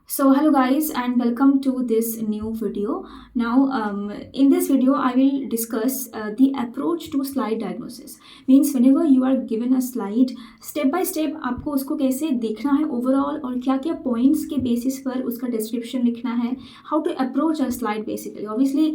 So hello guys and welcome to this new video. Now in this video I will discuss the approach to slide diagnosis. Means whenever you are given a slide, step by step आपको उसको कैसे देखना है overall और क्या क्या points के basis पर उसका description लिखना है, how to approach a slide basically. Obviously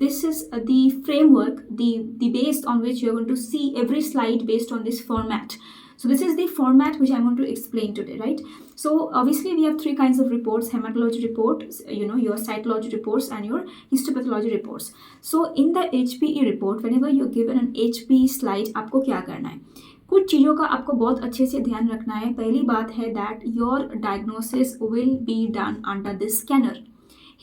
this is the framework, the base on which you are going to see every slide based on this format. So this is the format which I want to explain today, right? So obviously we have three kinds of reports: hematology report, your cytology reports, and your histopathology reports. So in the HPE report, whenever you're given an HPE slide, आपको क्या करना है? कुछ चीज़ों का आपको बहुत अच्छे से ध्यान रखना है. पहली बात है that your diagnosis will be done under this scanner.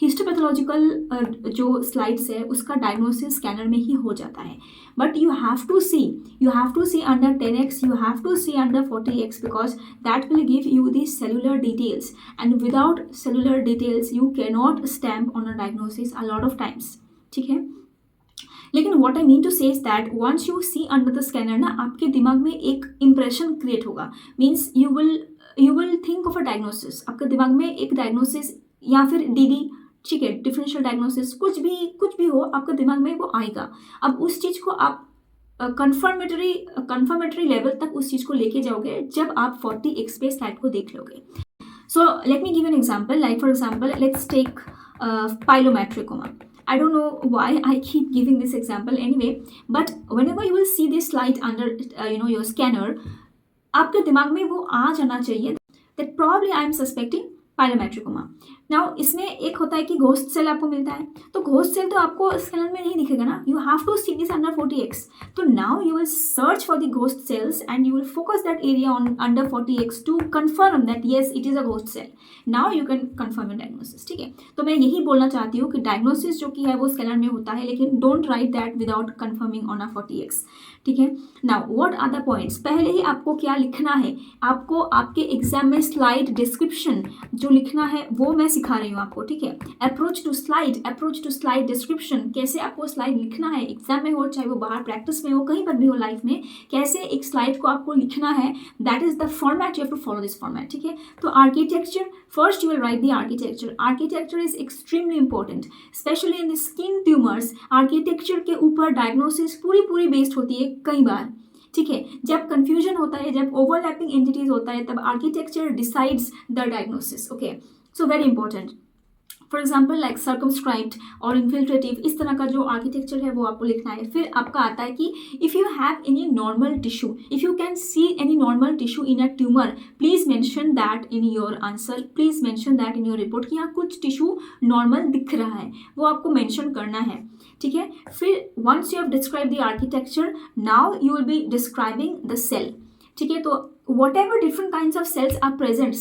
Histopathological जो स्लाइड्स है उसका डायग्नोसिस स्कैनर में ही हो जाता है, but you have to see under 10x, you have to see under 40x because that will give you the cellular details, and without cellular details you cannot stamp on a diagnosis a lot of times. ठीक है, लेकिन what I mean to say is that once you see under the scanner ना, आपके दिमाग में एक impression create होगा. Means you will think of a diagnosis. आपके दिमाग में एक डायग्नोसिस या फिर डीडी, ठीक है, डिफरेंशियल डायग्नोसिस, कुछ भी हो, आपके दिमाग में वो आएगा. अब उस चीज़ को आप कन्फर्मेटरी लेवल तक उस चीज़ को लेके जाओगे जब आप 40x पे स्लाइड को देख लोगे. So let me give an example. Like for example, let's take pilomatricoma. I don't know why I keep giving this example anyway, but whenever you will see this slide under your scanner, आपके दिमाग में वो आ जाना चाहिए that probably I am suspecting pilomatricoma. Now इसमें एक होता है कि घोस्ट सेल आपको मिलता है, तो घोस्ट सेल तो आपको स्कैनर में नहीं दिखेगा ना. You have to see this under 40x. तो now you will search for the ghost cells and you will focus that area on under 40x to confirm that yes it is a ghost cell. Now you can confirm your diagnosis. ठीक है, तो मैं यही बोलना चाहती हूँ कि diagnosis जो कि है वो स्कैनर में होता है, लेकिन don't write that without confirming on a 40x. ठीक है, now what are the points. पहले ही आपको क्या लिखना है, आपको आपके एग्जाम में स्लाइड डिस्क्रिप्शन जो लिखना है वो मैं सिखा रही हूँ आपको. ठीक है, अप्रोच टू स्लाइड डिस्क्रिप्शन, कैसे आपको स्लाइड लिखना है एग्जाम में हो, चाहे वो बाहर प्रैक्टिस में हो, कहीं पर भी हो लाइफ में, कैसे एक स्लाइड को आपको लिखना है. That is the format, you have to follow this format. ठीक है, तो architecture, first you will write the architecture is extremely important, specially in the skin tumours. Architecture के ऊपर डायग्नोसिस पूरी बेस्ड होती है कई बार. ठीक है, जब कंफ्यूजन होता है, जब ओवरलैपिंग एंटिटीज होता है, तब architecture decides the diagnosis. Okay, so very important. For example like circumscribed और इन्फिल्ट्रेटिव, इस तरह का जो आर्किटेक्चर है वो आपको लिखना है. फिर आपका आता है कि if you have any normal tissue, if you can see any normal tissue in a tumour, please mention that in your answer, please mention that in your report कि यहाँ कुछ टिश्यू नॉर्मल दिख रहा है, वो आपको मेंशन करना है. ठीक है, फिर once you have describe the architecture, now you will be describing the cell. ठीक है, तो whatever different kinds of cells are present,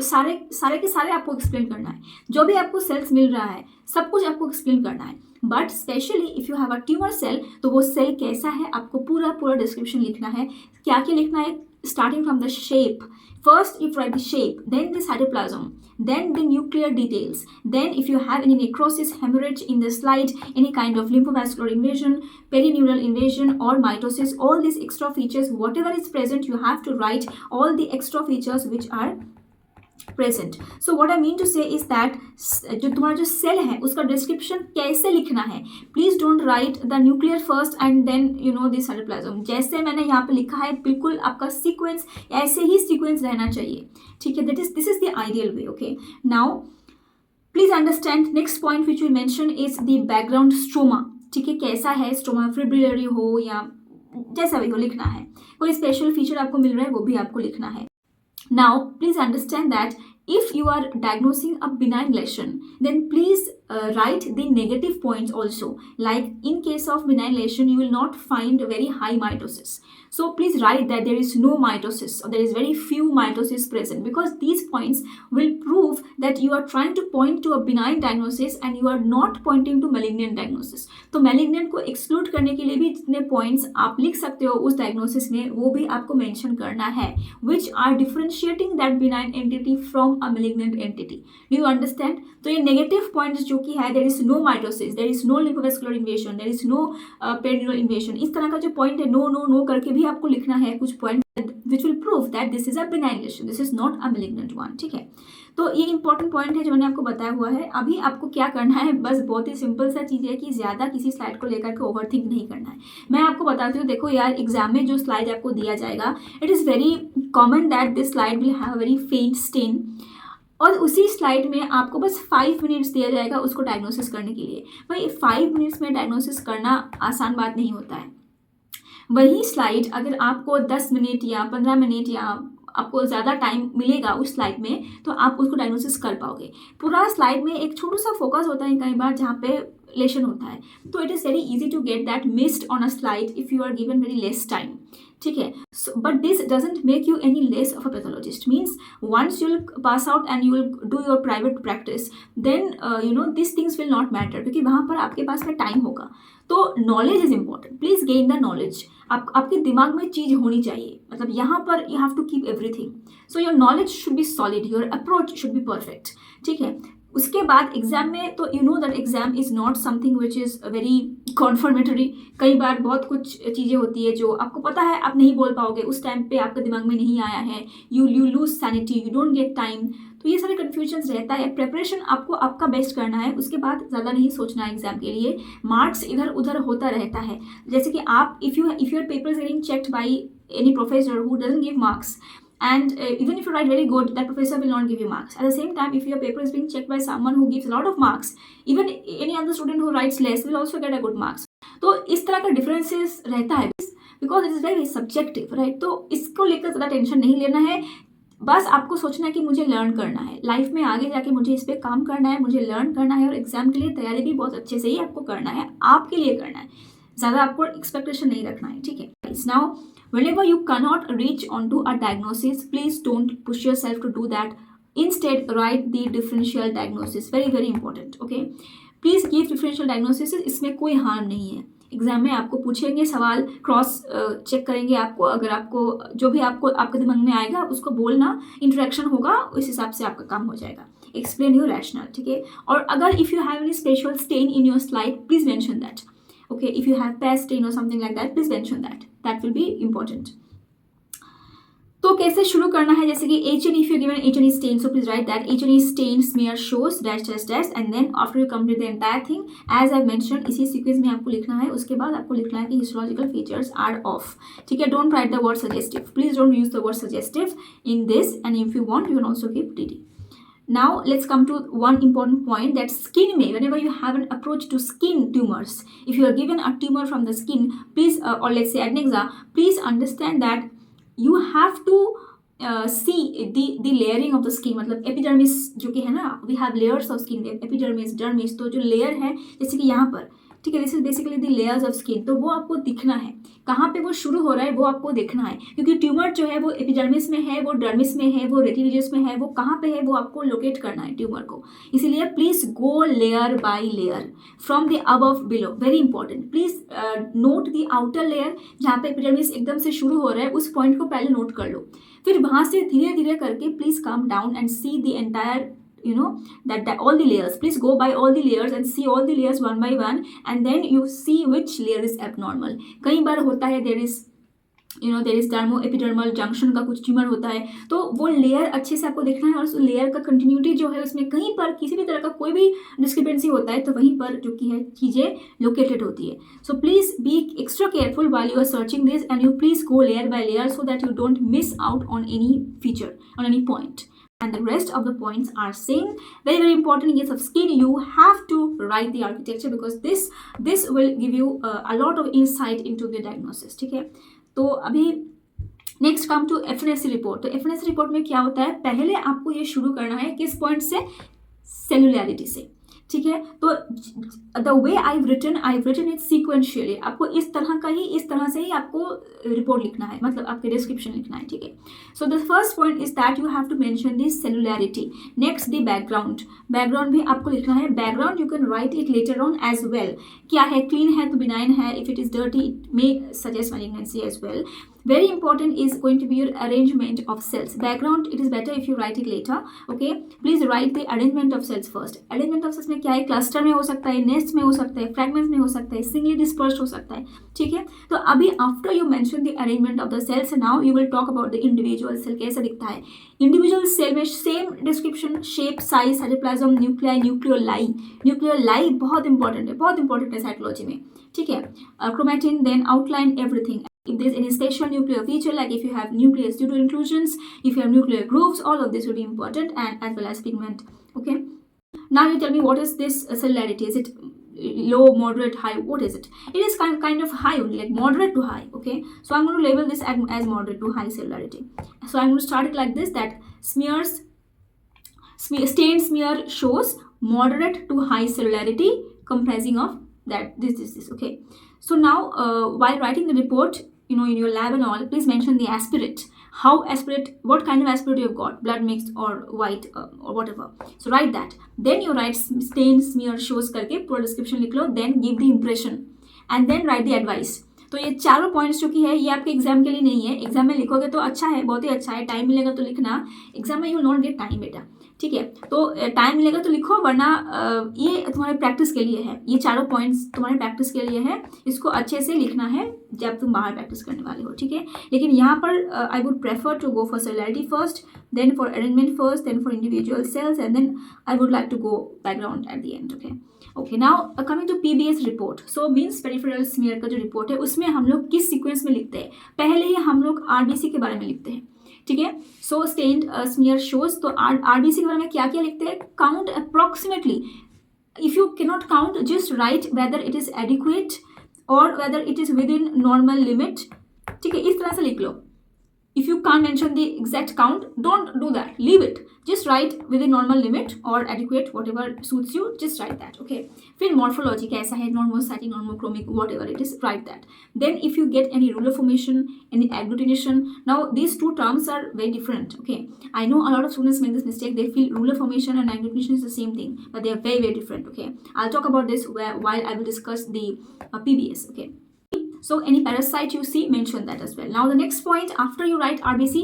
सारे के सारे आपको एक्सप्लेन करना है. जो भी आपको सेल्स मिल रहा है सब कुछ आपको एक्सप्लेन करना है. But specially if you have a tumour cell, तो वो सेल कैसा है आपको पूरा डिस्क्रिप्शन लिखना है. क्या क्या लिखना है, starting from the shape. First you write the shape, then the cytoplasm, then the nuclear details, then if you have any necrosis, hemorrhage in the slide, any kind of lymphovascular invasion, perineural invasion or mitosis, all these extra features, whatever is present, you have to write all the extra features which are present. So what I mean to say is that जो तुम्हारा जो cell है उसका description कैसे लिखना है. Please don't write the nuclear first and then this cytoplasm. जैसे मैंने यहाँ पे लिखा है, बिल्कुल आपका सीक्वेंस ऐसे ही सीक्वेंस रहना चाहिए. ठीक है, this is the ideal way. Okay, now please understand next point which will mention is the background stroma. ठीक है, कैसा है स्ट्रोमा, फिब्रिलरी हो या जैसा भी हो लिखना है. कोई स्पेशल फीचर आपको मिल रहा है वो भी आपको लिखना है. Now, please understand that if you are diagnosing a benign lesion, then please write the negative points also. Like in case of benign lesion, you will not find very high mitosis. So please write that there is no mitosis or there is very few mitosis present, because these points will prove that you are trying to point to a benign diagnosis and you are not pointing to malignant diagnosis. तो malignant को exclude करने के लिए भी जितने points आप लिख सकते हो उस diagnosis में, वो भी आपको mention करना है, which are differentiating that benign entity from form a malignant entity. Do you understand? तो ये नेगेटिव पॉइंट्स जो कि है, there is no mitosis, there is no lymphovascular invasion, there is no perineural invasion, इस तरह का जो पॉइंट है, नो नो नो करके भी आपको लिखना है कुछ point which will prove that this is a benign lesion, this is not a malignant one, ठीक है। तो ये इंपॉर्टेंट पॉइंट है जो मैंने आपको बताया हुआ है। अभी आपको क्या करना है, बस बहुत ही सिंपल सा चीज़ है कि ज़्यादा किसी स्लाइड को लेकर के ओवरथिंक नहीं करना है। मैं आपको बताती हूँ, देखो यार, एग्जाम में जो स्लाइड आपको दिया जाएगा, it is very common that this slide will have very फेंट स्टेन, और उसी स्लाइड में आपको बस 5 मिनट्स दिया जाएगा उसको डायग्नोसिस करने के लिए। भाई 5 मिनट्स में डायग्नोसिस करना आसान बात नहीं होता है। वही स्लाइड अगर आपको 10 मिनट या 15 मिनट या आपको ज़्यादा टाइम मिलेगा उस स्लाइड में, तो आप उसको डायग्नोसिस कर पाओगे। पूरा स्लाइड में एक छोटा सा फोकस होता है कई बार जहाँ पे लेशन होता है, तो it is very easy to get that missed on a slide if you are given very less time, ठीक है। But this doesn't make you any less of a pathologist. Means once you will pass out and you will do your private practice, then you know this things will not matter, क्योंकि वहाँ पर आपके पास में time होगा। तो knowledge is important, please gain the knowledge. आपके दिमाग में चीज़ होनी चाहिए, मतलब यहाँ पर you have to keep everything. So your knowledge should be solid, your approach should be perfect, ठीक है। उसके बाद एग्जाम में, तो you know that exam is not something which is very confirmatory. कई बार बहुत कुछ चीज़ें होती है जो आपको पता है आप नहीं बोल पाओगे, उस टाइम पे आपके दिमाग में नहीं आया है, you lose sanity, you don't get time. तो ये सारे कन्फ्यूजन्स रहता है। प्रिपरेशन आपको आपका बेस्ट करना है, उसके बाद ज़्यादा नहीं सोचना है एग्जाम के लिए। मार्क्स इधर उधर होता रहता है, जैसे कि आप if your paper is getting checked by any professor who doesn't give marks, and even if you write very good, that professor will not give you marks. At the same time, if your paper is being checked by someone who gives a lot of marks, even any other student who writes less will also get a good marks. तो इस तरह का differences रहता है, because it is very subjective, right. तो इसको लेकर ज़्यादा टेंशन नहीं लेना है। बस आपको सोचना है कि मुझे लर्न करना है, लाइफ में आगे जाके मुझे इस पर काम करना है, मुझे लर्न करना है, और एग्जाम के लिए तैयारी भी बहुत अच्छे से ही आपको करना है, आपके लिए करना है, ज़्यादा आपको एक्सपेक्टेशन नहीं रखना है, ठीक है। Now whenever you cannot reach onto a diagnosis, please don't push yourself to do that. Instead, write the differential diagnosis. Very very important, okay? Please give differential diagnosis. इसमें कोई हार्म नहीं है। एग्जाम में आपको पूछेंगे सवाल, क्रॉस चेक करेंगे आपको, अगर आपको जो भी आपको आपके दिमाग में आएगा उसको बोलना, इंटरेक्शन होगा, उस हिसाब से आपका काम हो जाएगा। एक्सप्लेन योर रैशनल, ठीक है। और अगर if you have any special stain in your slide, please mention that, okay? If you have past stain or something like that, please mention that. That will be important. तो कैसे शुरू करना है, जैसे कि H&E, if you given H&E stain, so please write that H&E stain smear shows dash dash dash, and then after you complete the entire thing as I mentioned, इसी sequence में आपको लिखना है। उसके बाद आपको लिखना है कि histological features are off, ठीक है। Don't write the word suggestive, please don't use the word suggestive in this, and if you want you can also keep DD. Now let's come to one important point, that skin may, whenever you have an approach to skin tumors, if you are given a tumor from the skin, please or let's say adnexa, please understand that you have to see the layering of the skin, मतलब epidermis जो कि है ना, we have layers of skin, epidermis, dermis, तो जो layer है जैसे कि यहाँ पर, ठीक है, this is basically the layers of skin, तो वो आपको दिखना है, कहाँ पे वो शुरू हो रहा है वो आपको देखना है, क्योंकि ट्यूमर जो है वो एपिडर्मिस में है, वो डर्मिस में है, वो रेटिनोइड्स में है, वो कहाँ पे है वो आपको लोकेट करना है ट्यूमर को। इसीलिए please go layer by layer from the above below, very important. Please note the outer layer, जहाँ पे एपिडर्मिस एकदम से शुरू हो रहा है उस पॉइंट को पहले नोट कर लो, फिर वहाँ से धीरे धीरे करके please come down and see the entire, you know, that all the layers, please go by all the layers and see all the layers one by one, and then you see which layer is abnormal. कई बार होता है there is dermo epidermal junction का कुछ tumour होता है, तो वो layer अच्छे से आपको देखना है, और उस लेयर का कंटिन्यूटी जो है उसमें कहीं पर किसी भी तरह का कोई भी डिस्क्रिपेंसी होता है तो वहीं पर जो कि है चीज़ें लोकेटेड होती है। So please be extra careful while you are searching this, and you please go layer by layer so that you don't miss out on any feature, on any point. And the rest of the points are same. Very very important in case of skin, you have to write the architecture, because this will give you a lot of insight into the diagnosis, ठीक है। तो अभी next come to एफएनएससी report. तो एफएनएससी report में क्या होता है, पहले आपको ये शुरू करना है किस पॉइंट से, सेलुलैरिटी से, ठीक है। तो the way I written it sequentially, आपको इस तरह से ही आपको रिपोर्ट लिखना है, मतलब आपके डिस्क्रिप्शन लिखना है, ठीक है। So the first point is that you have to mention this cellularity. Next the background भी आपको लिखना है। Background you can write it later on as well, क्या है, क्लीन है तो बिनाइन है, if it is dirty it may suggest malignancy as well. Very important is going to be your arrangement of cells. Background, it is better if you write it later. Okay, please write the arrangement of cells first. Arrangement of cells में क्या है, cluster में हो सकता है, nest में हो सकता है, फ्रैगमेंट्स में हो सकता है, सिंगली डिस्पर्स्ड हो सकता है. ठीक है, तो अभी after you mention the arrangement of the cells, now you will talk about the individual cell कैसा दिखता है. इंडिविजुअल सेल में same description, shape, size, cytoplasm, nuclei, nucleoli. Nucleoli बहुत इंपॉर्टेंट है, बहुत इंपॉर्टेंट है साइकोलॉजी में. ठीक है, chromatin, then outline, everything. If there's any special nuclear feature, like if you have nucleus pseudo inclusions, if you have nuclear grooves, all of this will be important, and as well as pigment. Okay, now you tell me what is this cellularity. Is it low, moderate, high? What is it? It is kind of high only, like moderate to high. Okay, so I'm going to label this as moderate to high cellularity. So I'm going to start it like this, that stained smear shows moderate to high cellularity comprising of that this. Okay, so now while writing the report, you know, in your lab and all, please mention the aspirate. How aspirate, what kind of aspirate you've got, blood mixed or white or whatever. So write that. Then you write stain smear shows करके पूरा description लिख लो. Then give the impression and then write the advice. तो ये चारों points जो की है ये आपके एग्जाम के लिए नहीं है. एग्जाम में लिखोगे तो अच्छा है, बहुत ही अच्छा है, टाइम मिलेगा तो लिखना. एग्जाम में you will not get time बेटा. ठीक है, तो टाइम मिलेगा तो लिखो, वरना ये तुम्हारे प्रैक्टिस के लिए है. ये चारों पॉइंट्स तुम्हारे प्रैक्टिस के लिए है. इसको अच्छे से लिखना है जब तुम बाहर प्रैक्टिस करने वाले हो. ठीक है, लेकिन यहाँ पर I would prefer to go for cellularity first, then for arrangement first, then for individual cells, and then I would like to go background at the end. Okay, now coming to PBS report. So means peripheral smear का जो report है उसमें हम लोग किस sequence में लिखते हैं. पहले ही हम लोग आरबीसी के बारे में लिखते हैं. ठीक है, सो स्टेन्ड स्मीयर शोज. तो आरबीसी के बारे में क्या क्या लिखते हैं, count approximately. If you cannot count, just write whether it is adequate or whether it is within normal limit. ठीक है, इस तरह से लिख लो. If you can't mention the exact count, don't do that. Leave it. Just write within normal limit or adequate, whatever suits you. Just write that. Okay. फिर morphology कैसा है, normocytic, normochromic, whatever it is, write that. Then if you get any ruler formation, any agglutination, now these two terms are very different. Okay. I know a lot of students make this mistake. They feel ruler formation and agglutination is the same thing, but they are very, very different. Okay. I'll talk about this while I will discuss the PBS. Okay. So any parasite you see, mention that as well. Now the next point, after you write RBC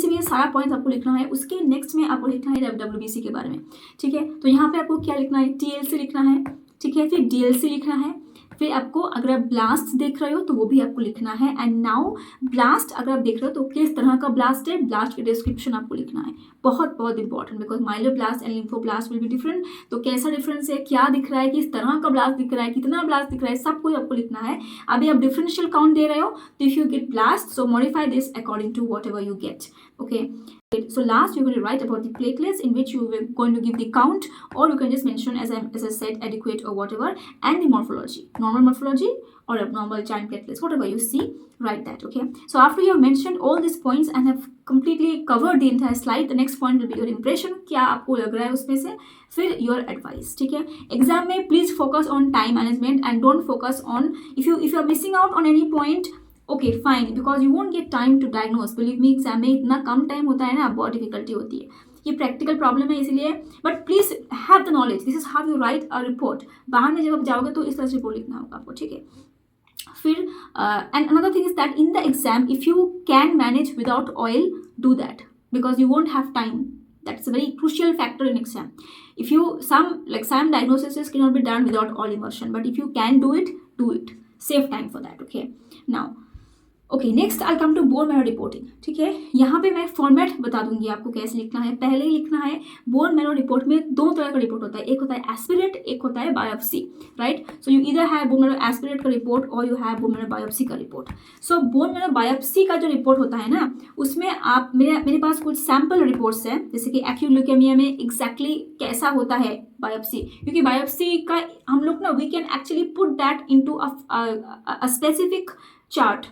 में ये सारा point आपको लिखना है. उसके next में आपको लिखना है WBC के बारे में. ठीक है, तो यहाँ पे आपको क्या लिखना है, TLC लिखना है. ठीक है, फिर DLC लिखना है. फिर आपको अगर आप ब्लास्ट देख रहे हो तो वो भी आपको लिखना है. एंड नाउ ब्लास्ट अगर आप देख रहे हो तो किस तरह का ब्लास्ट है, ब्लास्ट की डिस्क्रिप्शन आपको लिखना है. बहुत बहुत important, because myeloblast and lymphoblast will be different. तो कैसा डिफरेंस है, क्या दिख रहा है, किस तरह का ब्लास्ट दिख रहा है, कितना ब्लास्ट दिख रहा है, सब कुछ आपको लिखना है. अभी आप डिफरेंशियल काउंट दे रहे हो, तो if you get blast, so modify this according to whatever you get. Okay, so last you're going to write about the platelets, in which you were going to give the count, or you can just mention as I said adequate or whatever, and the morphology, normal morphology or abnormal giant platelets, whatever you see, write that. Okay, so after you have mentioned all these points and have completely covered the entire slide, the next point will be your impression. क्या आपको लग रहा है उसमें से, फिर your advice. ठीक है, एग्जाम में please focus on time management and don't focus on if you are missing out on any point. Okay fine, because you won't get time to diagnose. Believe me, exam में इतना कम time होता है ना, बहुत difficulty होती है. ये practical problem है इसलिए, but please have the knowledge. This is how you right a report. बाहर में जब आप जाओगे तो इस तरह से रिपोर्ट लिखना होगा आपको. ठीक है, फिर and another thing is that in the exam if you can manage without oil, do that, because you won't have time. That's a very crucial factor in exam. If you some diagnoses cannot be done without oil immersion, but if you can do it, do it. Save time for that. Okay. Now. Okay, next I come to bone marrow reporting. ठीक है, यहाँ पे मैं format बता दूंगी आपको कैसे लिखना है. पहले ही लिखना है, बोन मैरो रिपोर्ट में दो तरह का रिपोर्ट होता है. एक होता है एस्पिरेट, एक होता है बायोप्सी. राइट, सो यू इधर हैव बोन मैरो एस्पिरेट का रिपोर्ट और you have bone marrow biopsy का रिपोर्ट. सो बोन मैरो बायोप्सी का जो रिपोर्ट होता है ना, उसमें आप मेरे पास कुछ सैम्पल रिपोर्ट्स हैं, जैसे कि एक्यूट ल्यूकेमिया में एग्जैक्टली कैसा होता है बायोप्सी. क्योंकि बायोप्सी का हम लोग ना, we can actually put that into a specific chart.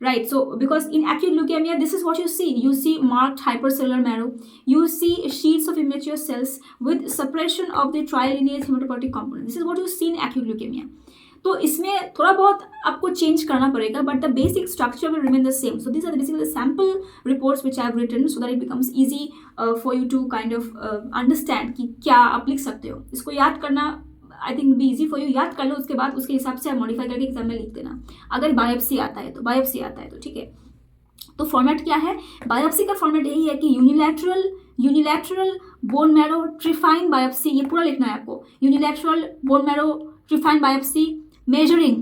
Right, so because in acute leukemia, this is what you see. You see marked hypercellular marrow. You see sheets of immature cells with suppression of the trilineage hematopoietic component. This is what you see in acute leukemia. तो इसमें थोड़ा बहुत आपको change करना पड़ेगा, but the basic structure will remain the same. So these are basically the sample reports which I have written so that it becomes easy for you to kind of understand कि क्या आप लिख सकते हो. इसको याद करना I think be easy for you. याद कर लो, उसके बाद उसके हिसाब से आप मॉडिफाई करके एग्जाम में लिख देना. अगर बायोप्सी आता है तो ठीक है. तो फॉर्मेट क्या है, बायोप्सी का फॉर्मेट यही है कि unilateral bone marrow trephine biopsy, ये पूरा लिखना है आपको, unilateral bone marrow trephine biopsy, measuring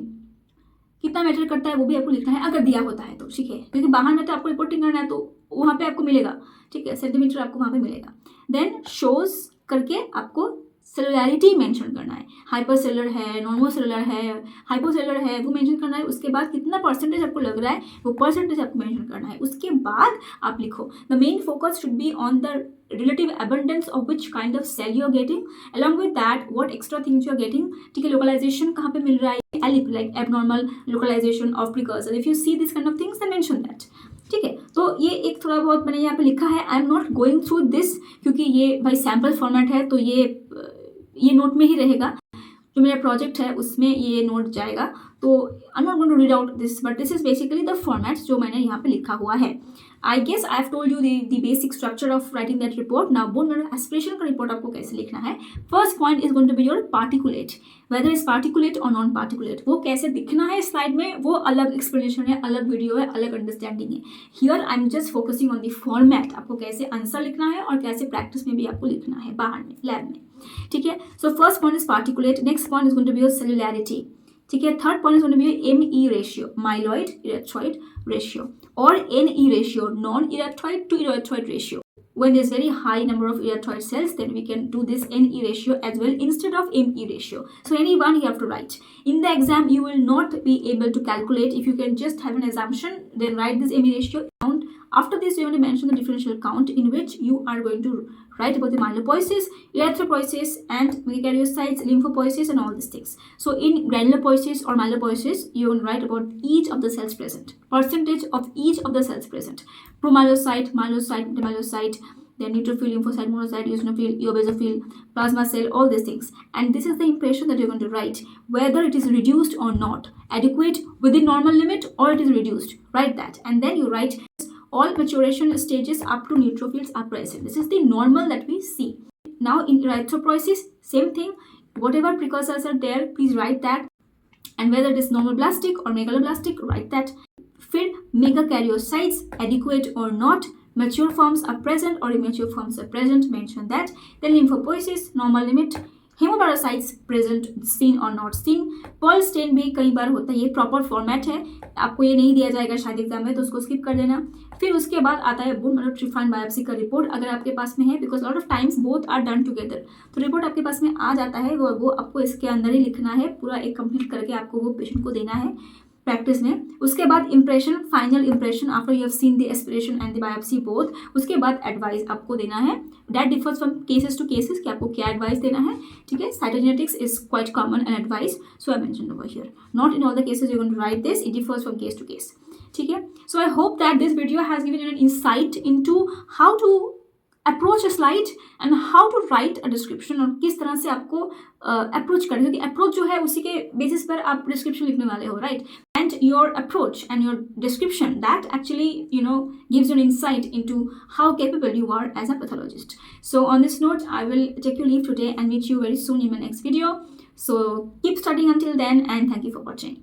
कितना मैटर करता है वो भी आपको लिखना है अगर दिया होता है तो, ठीक है, क्योंकि बाहर में तो आपको रिपोर्टिंग करना है तो वहाँ पे आपको मिलेगा, ठीक है, सेंटीमीटर आपको वहाँ पे मिलेगा। देन शोज करके आपको सेलुलैरिटी मेंशन करना है, हाइपर सेलुलर है, नॉर्मल सेलुलर है, हाइपोसेलुलर है, वो मेंशन करना है। उसके बाद कितना परसेंटेज आपको लग रहा है वो परसेंटेज आपको मेंशन करना है। उसके बाद आप लिखो the main focus should be on the relative abundance of which kind of cell you are getting, along with that what extra things you are getting, ठीक है, localization कहाँ पे मिल रहा है, ellip like abnormal localization of precursor, if you see this kind of things then mention that, ठीक है। तो ये एक थोड़ा बहुत मैंने यहाँ पे लिखा है, आई am not going through this क्योंकि ये भाई सैम्पल फॉर्मेट है, तो ये नोट में ही रहेगा, जो मेरा प्रोजेक्ट है उसमें ये नोट जाएगा, तो I am not going to read out this, but this is basically the formats जो मैंने यहाँ पे लिखा हुआ है। I guess I have told you the basic structure of writing that report. Now bone marrow aspiration का report आपको कैसे लिखना है। First point is going to be your particulate, whether is particulate और नॉन पार्टिकुलेट, वो कैसे दिखना है स्लाइड में वो अलग एक्सप्लेनेशन है, अलग वीडियो है, अलग अंडरस्टैंडिंग है। Here I am just focusing on the format, आपको कैसे आंसर लिखना है और कैसे प्रैक्टिस में भी आपको लिखना है बाहर में लैब में, ठीक है। So first point is particulate, next point is going to be your cellularity, ठीक है। Third point is going to be ME ratio, myeloid erythroid ratio, और NE ratio, non erythroid to erythroid ratio. When there's very high number of erythroid cells, then we can do this NE ratio as well instead of ME ratio. So any one you have to write. In the exam, you will not be able to calculate. If you can just have an assumption, then write this ME ratio count. After this, you want to mention the differential count in which you are going to write about the myelopoiesis, erythropoiesis, and megakaryocytes, lymphopoiesis, and all these things. So in granulopoiesis or myelopoiesis, you will write about each of the cells present, percentage of each of the cells present, promyelocyte, myelocyte, metamyelocyte, then neutrophil, lymphocyte, monocyte, eosinophil, eobasophil, plasma cell, all these things. And this is the impression that you're going to write, whether it is reduced or not, adequate within normal limit or it is reduced. Write that, and then you write all maturation stages up to neutrophils are present. This is the normal that we see. Now in erythropoiesis, same thing. Whatever precursors are there, please write that. And whether it is normoblastic or megaloblastic, write that. फिर megakaryocytes, adequate or not, mature forms are present or immature forms are present, mention that. Then lymphopoiesis, normal limit, hemoparasites present, seen or not seen. Perls stain भी कई बार होता है, ये proper format है, आपको ये नहीं दिया जाएगा शायद एग्जाम में, तो उसको स्किप कर देना। फिर उसके बाद आता है बोन मैरो ट्रिफाइन बायोप्सी का रिपोर्ट, अगर आपके पास में है, because lot of times both are done together, तो रिपोर्ट आपके पास में आ जाता है, वो आपको इसके अंदर ही लिखना है, पूरा एक कंप्लीट करके आपको वो पेशेंट को देना है प्रैक्टिस में। उसके बाद impression, final impression after you have seen the aspiration and the biopsy both. उसके बाद एडवाइस आपको देना है, that differs from cases to cases कि आपको क्या एडवाइस देना है, ठीक है। Cytogenetics is quite common and advice, so I mention over here, not in all the cases you going to write this, it differs from case to case, ठीक है। So I hope that this video has given you an insight into how to approach a slide and how to write a description, और किस तरह से आपको approach करना है, क्योंकि अप्रोच जो है उसी के बेसिस पर आप डिस्क्रिप्शन लिखने वाले हो, right. And your approach and your description that actually gives you an insight into how capable you are as a pathologist. So on this note, I will take your leave today and meet you very soon in my next video. So keep studying until then, and thank you for watching.